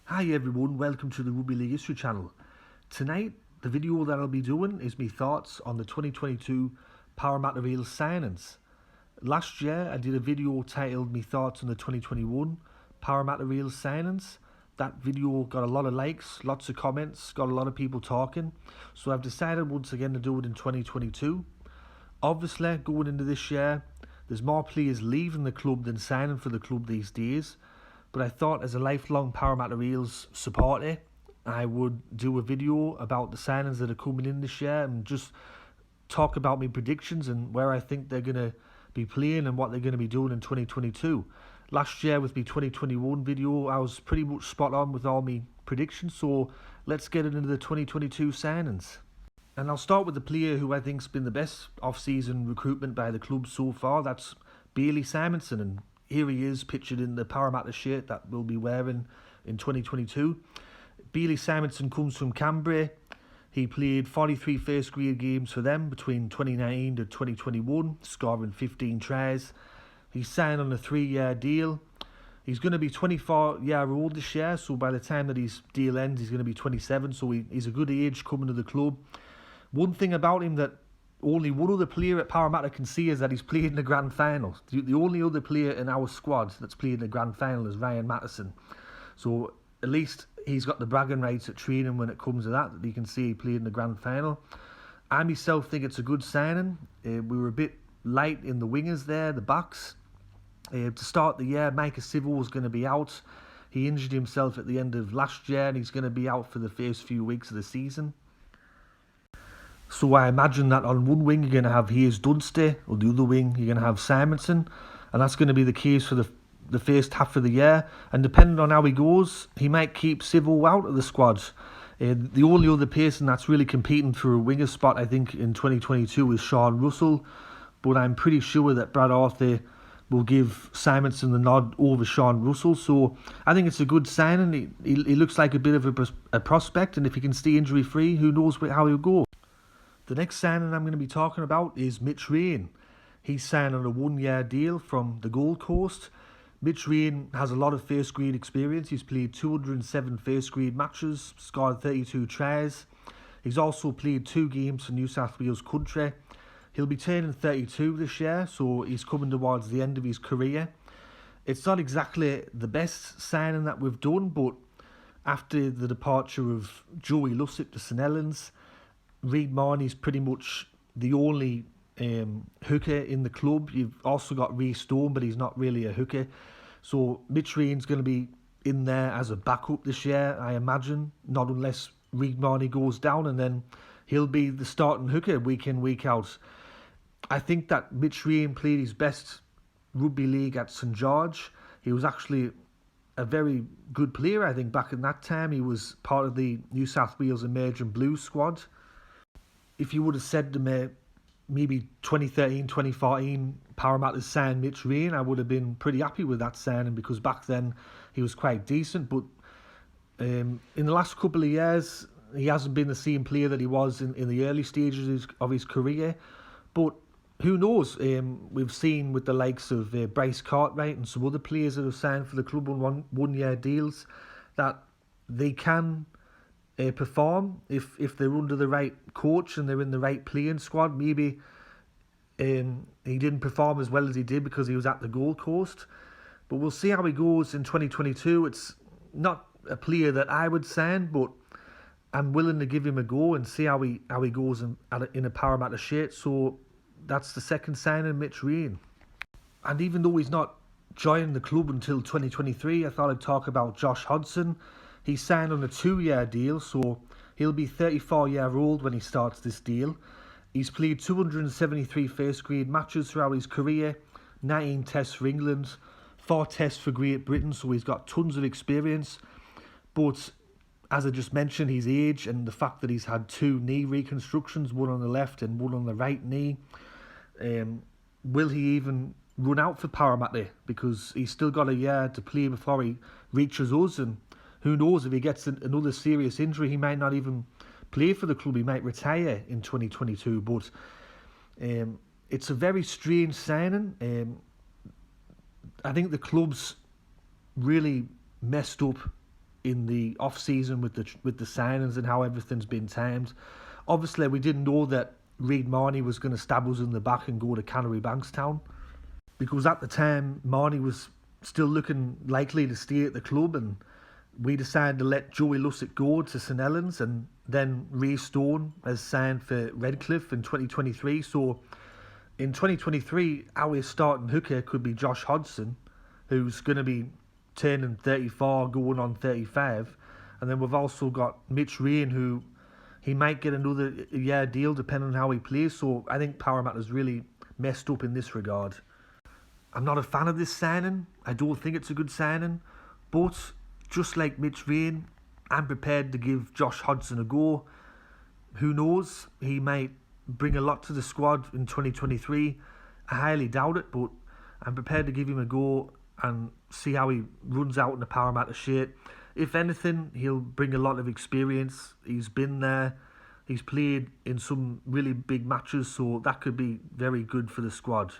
Hi everyone, welcome to the Rugby League History channel. Tonight, the video that I'll be doing is my thoughts on the 2022 Parramatta Eels signings. Last year, I did a video titled "Me Thoughts on the 2021 Parramatta Eels signings." That video got a lot of likes, lots of comments, got a lot of people talking. So I've decided once again to do it in 2022. Obviously, going into this year, there's more players leaving the club than signing for the club these days. But I thought, as a lifelong Parramatta Eels supporter, I would do a video about the signings that are coming in this year and just talk about my predictions and where I think they're going to be playing and what they're going to be doing in 2022. Last year with my 2021 video, I was pretty much spot on with all my predictions, so let's get into the 2022 signings. And I'll start with the player who I think's been the best off-season recruitment by the club so far. That's Bailey Simonson, and here he is pictured in the Parramatta shirt that we'll be wearing in 2022. Bailey Simonson comes from Canberra. He played 43 first grade games for them between 2019 to 2021, scoring 15 tries. He signed on a 3-year deal. He's going to be 24-year-old this year, so by the time that his deal ends, he's going to be 27, so he's a good age coming to the club. One thing about him that only one other player at Parramatta can see is that he's played in the grand final. The only other player in our squad that's played in the grand final is Ryan Mattison. So at least he's got the bragging rights at training when it comes to that you can see he played in the grand final. I myself think it's a good signing. We were a bit light in the wingers there, the backs. To start the year, Micah Civil was going to be out. He injured himself at the end of last year and he's going to be out for the first few weeks of the season. So I imagine that on one wing you're going to have Hayes Dunster, or the other wing you're going to have Simonson, and that's going to be the case for the first half of the year. And depending on how he goes, he might keep Civil out of the squad. The only other person that's really competing for a winger spot, I think, in 2022 is Sean Russell, but I'm pretty sure that Brad Arthur will give Simonson the nod over Sean Russell. So I think it's a good signing. He looks like a bit of a prospect, and if he can stay injury free, who knows how he'll go. The next signing I'm going to be talking about is Mitch Rein. He's signed on a 1-year deal from the Gold Coast. Mitch Rein has a lot of first grade experience. He's played 207 first grade matches, scored 32 tries. He's also played 2 games for New South Wales country. He'll be turning 32 this year, so he's coming towards the end of his career. It's not exactly the best signing that we've done, but after the departure of Joey Lussick to St Helens, Reid Marnie's pretty much the only hooker in the club. You've also got Rhys Stone, but he's not really a hooker. So Mitch Rein's going to be in there as a backup this year, I imagine, not unless Reid Marnie goes down, and then he'll be the starting hooker week in, week out. I think that Mitch Rein played his best rugby league at St George. He was actually a very good player, I think, back in that time. He was part of the New South Wales Emerging Blues squad. If you would have said to me, maybe 2013, 2014, Parramatta signed Mitch Rein, I would have been pretty happy with that signing because back then he was quite decent. But in the last couple of years, he hasn't been the same player that he was in the early stages of his career. But who knows? We've seen with the likes of Bryce Cartwright and some other players that have signed for the club on one-year deals that they can perform if they're under the right coach and they're in the right playing squad. Maybe he didn't perform as well as he did because he was at the Gold Coast, but we'll see how he goes in 2022. It's not a player that I would sign, but I'm willing to give him a go and see how he goes in a Parramatta shirt. So that's the second signing, Mitch Rein. And even though he's not joining the club until 2023, I thought I'd talk about Josh Hudson. He signed on a 2-year deal, so he'll be 34-year-old when he starts this deal. He's played 273 first grade matches throughout his career, 19 tests for England, 4 tests for Great Britain, so he's got tons of experience. But as I just mentioned, his age and the fact that he's had 2 knee reconstructions, one on the left and one on the right knee, will he even run out for Parramatta? Because he's still got a year to play before he reaches us, and who knows, if he gets another serious injury, he might not even play for the club. He might retire in 2022. But it's a very strange signing. I think the club's really messed up in the off season with the signings and how everything's been timed. Obviously, we didn't know that Reid Marnie was going to stab us in the back and go to Canary Bankstown, because at the time Marnie was still looking likely to stay at the club, and we decided to let Joey Lussick go to St Helens, and then Ray Stone has signed for Redcliffe in 2023. So in 2023, our starting hooker could be Josh Hudson, who's going to be turning 34, going on 35. And then we've also got Mitch Rein, who he might get another year deal depending on how he plays. So I think Parramatta's really messed up in this regard. I'm not a fan of this signing. I don't think it's a good signing. But just like Mitch Rein, I'm prepared to give Josh Hudson a go. Who knows? He might bring a lot to the squad in 2023. I highly doubt it, but I'm prepared to give him a go and see how he runs out in the Parramatta shirt. If anything, he'll bring a lot of experience. He's been there. He's played in some really big matches, so that could be very good for the squad.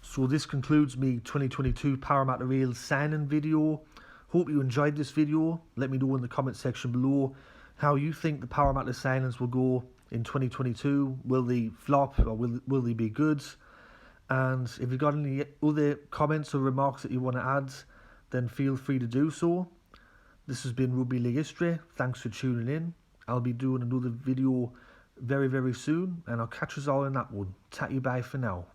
So this concludes me 2022 Parramatta Eels signing video. Hope you enjoyed this video. Let me know in the comment section below how you think the Parramatta signings will go in 2022. Will they flop or will they be good? And if you've got any other comments or remarks that you want to add, then feel free to do so. This has been Rugby League History. Thanks for tuning in. I'll be doing another video very, very soon, and I'll catch us all in that one. Tat you bye for now.